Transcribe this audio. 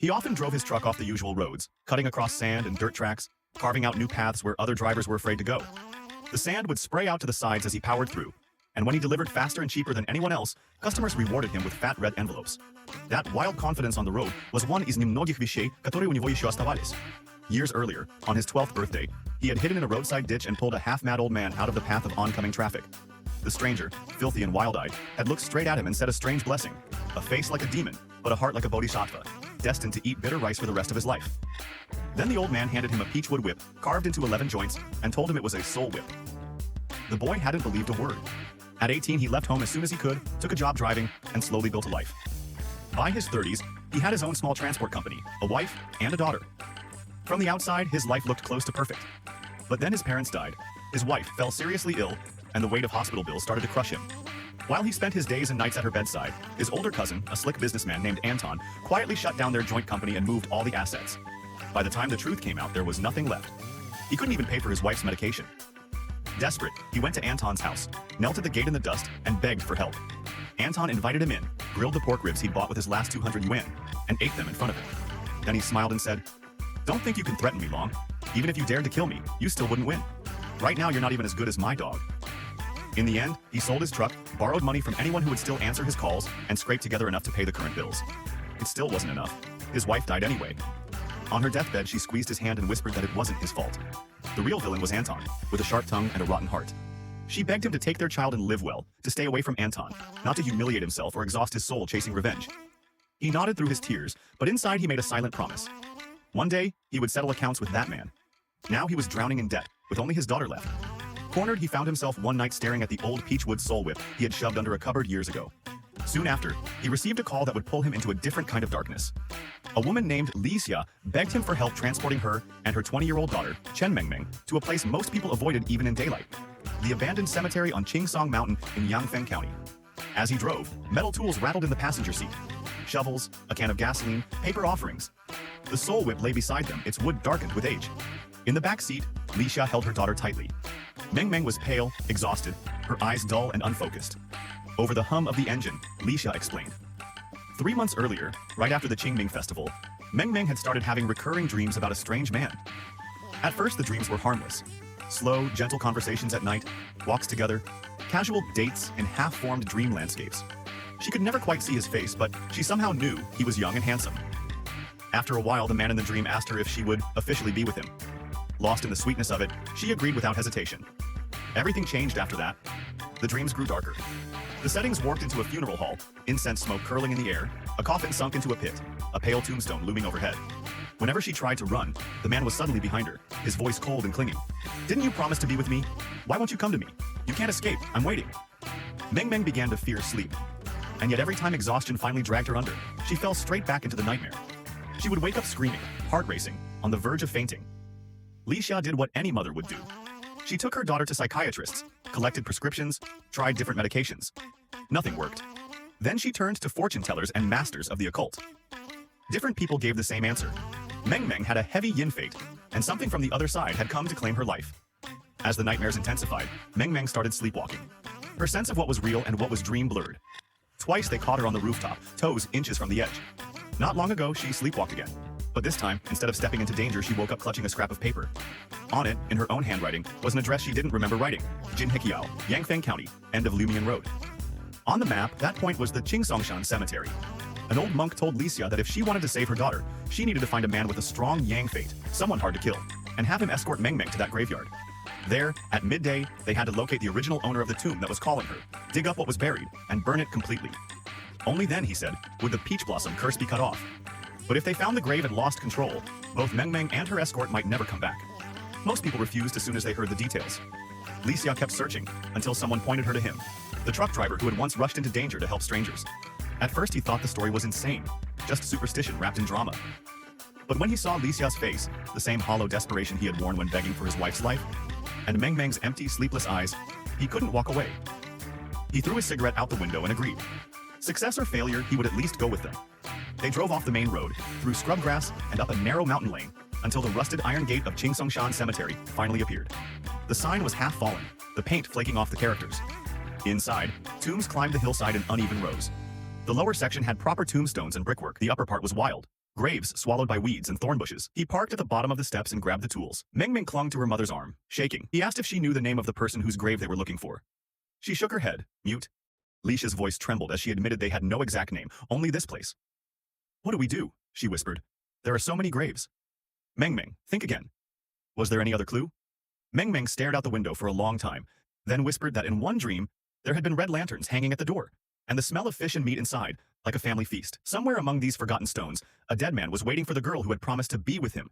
He often drove his truck off the usual roads, cutting across sand and dirt tracks, carving out new paths where other drivers were afraid to go. The sand would spray out to the sides as he powered through, and when he delivered faster and cheaper than anyone else, customers rewarded him with fat red envelopes. That wild confidence on the road was one из немногих вещей, которые у него еще оставались. Years earlier, on his 12th birthday, he had hidden in a roadside ditch and pulled a half-mad old man out of the path of oncoming traffic. The stranger, filthy and wild-eyed, had looked straight at him and said a strange blessing. A face like a demon, but a heart like a bodhisattva, destined to eat bitter rice for the rest of his life. Then the old man handed him a peachwood whip, carved into 11 joints, and told him it was a soul whip. The boy hadn't believed a word. At 18, he left home as soon as he could, took a job driving, and slowly built a life. By his 30s, he had his own small transport company, a wife, and a daughter. From the outside, his life looked close to perfect. But then his parents died, his wife fell seriously ill, and the weight of hospital bills started to crush him. While he spent his days and nights at her bedside, his older cousin, a slick businessman named Anton, quietly shut down their joint company and moved all the assets. By the time the truth came out, there was nothing left. He couldn't even pay for his wife's medication. Desperate, he went to Anton's house, knelt at the gate in the dust, and begged for help. Anton invited him in, grilled the pork ribs he'd bought with his last 200 yuan, and ate them in front of him. Then he smiled and said, "Don't think you can threaten me long. Even if you dared to kill me, you still wouldn't win. Right now, you're not even as good as my dog." In the end, he sold his truck, borrowed money from anyone who would still answer his calls, and scraped together enough to pay the current bills. It still wasn't enough. His wife died anyway. On her deathbed, she squeezed his hand and whispered that it wasn't his fault. The real villain was Anton, with a sharp tongue and a rotten heart. She begged him to take their child and live well, to stay away from Anton, not to humiliate himself or exhaust his soul chasing revenge. He nodded through his tears, but inside he made a silent promise. One day, he would settle accounts with that man. Now he was drowning in debt, with only his daughter left. Cornered, he found himself one night staring at the old peachwood soul whip he had shoved under a cupboard years ago. Soon after, he received a call that would pull him into a different kind of darkness. A woman named Li Xia begged him for help transporting her and her 20-year-old daughter, Qingming, to a place most people avoided even in daylight: the abandoned cemetery on Qingming Mountain in Yangfeng County. As he drove, metal tools rattled in the passenger seat. Shovels, a can of gasoline, paper offerings. The soul whip lay beside them, its wood darkened with age. In the back seat, Li Xia held her daughter tightly. Meng was pale, exhausted, her eyes dull and unfocused. Over the hum of the engine, Li Xia explained. 3 months earlier, right after the Qingming festival, Meng had started having recurring dreams about a strange man. At first, the dreams were harmless. Slow, gentle conversations at night, walks together, casual dates in half-formed dream landscapes. She could never quite see his face, but she somehow knew he was young and handsome. After a while, the man in the dream asked her if she would officially be with him. Lost in the sweetness of it, she agreed without hesitation. Everything changed after that. The dreams grew darker. The settings warped into a funeral hall, incense smoke curling in the air, a coffin sunk into a pit, a pale tombstone looming overhead. Whenever she tried to run, the man was suddenly behind her, his voice cold and clinging. "Didn't you promise to be with me? Why won't you come to me? You can't escape, I'm waiting." Meng began to fear sleep. And yet every time exhaustion finally dragged her under, she fell straight back into the nightmare. She would wake up screaming, heart racing, on the verge of fainting. Li Xia did what any mother would do. She took her daughter to psychiatrists, collected prescriptions, tried different medications. Nothing worked. Then she turned to fortune tellers and masters of the occult. Different people gave the same answer. Meng had a heavy yin fate, and something from the other side had come to claim her life. As the nightmares intensified, Meng started sleepwalking. Her sense of what was real and what was dream blurred. Twice they caught her on the rooftop, toes inches from the edge. Not long ago, she sleepwalked again. But this time, instead of stepping into danger, she woke up clutching a scrap of paper. On it, in her own handwriting, was an address she didn't remember writing: Jinhekiao, Yangfeng County, end of Lumian Road. On the map, that point was the Qingsongshan Cemetery. An old monk told Li Xia that if she wanted to save her daughter, she needed to find a man with a strong yang fate, someone hard to kill, and have him escort Meng to that graveyard. There, at midday, they had to locate the original owner of the tomb that was calling her, dig up what was buried, and burn it completely. Only then, he said, would the peach blossom curse be cut off. But if they found the grave and lost control, both Meng and her escort might never come back. Most people refused as soon as they heard the details. Li Xia kept searching, until someone pointed her to him, the truck driver who had once rushed into danger to help strangers. At first he thought the story was insane, just superstition wrapped in drama. But when he saw Li Xia's face, the same hollow desperation he had worn when begging for his wife's life, and Meng's empty, sleepless eyes, he couldn't walk away. He threw his cigarette out the window and agreed. Success or failure, he would at least go with them. They drove off the main road, through scrub grass, and up a narrow mountain lane, until the rusted iron gate of Qingsongshan Cemetery finally appeared. The sign was half fallen, the paint flaking off the characters. Inside, tombs climbed the hillside in uneven rows. The lower section had proper tombstones and brickwork, the upper part was wild, Graves swallowed by weeds and thorn bushes. He parked at the bottom of the steps and grabbed the tools. Ming clung to her mother's arm, shaking. He asked if she knew the name of the person whose grave they were looking for. She shook her head, mute. Leisha's voice trembled as she admitted they had no exact name, only this place. What do we do? She whispered. There are so many graves. Ming, think again. Was there any other clue? Ming stared out the window for a long time, then whispered that in one dream, there had been red lanterns hanging at the door, and the smell of fish and meat inside, like a family feast. Somewhere among these forgotten stones, a dead man was waiting for the girl who had promised to be with him.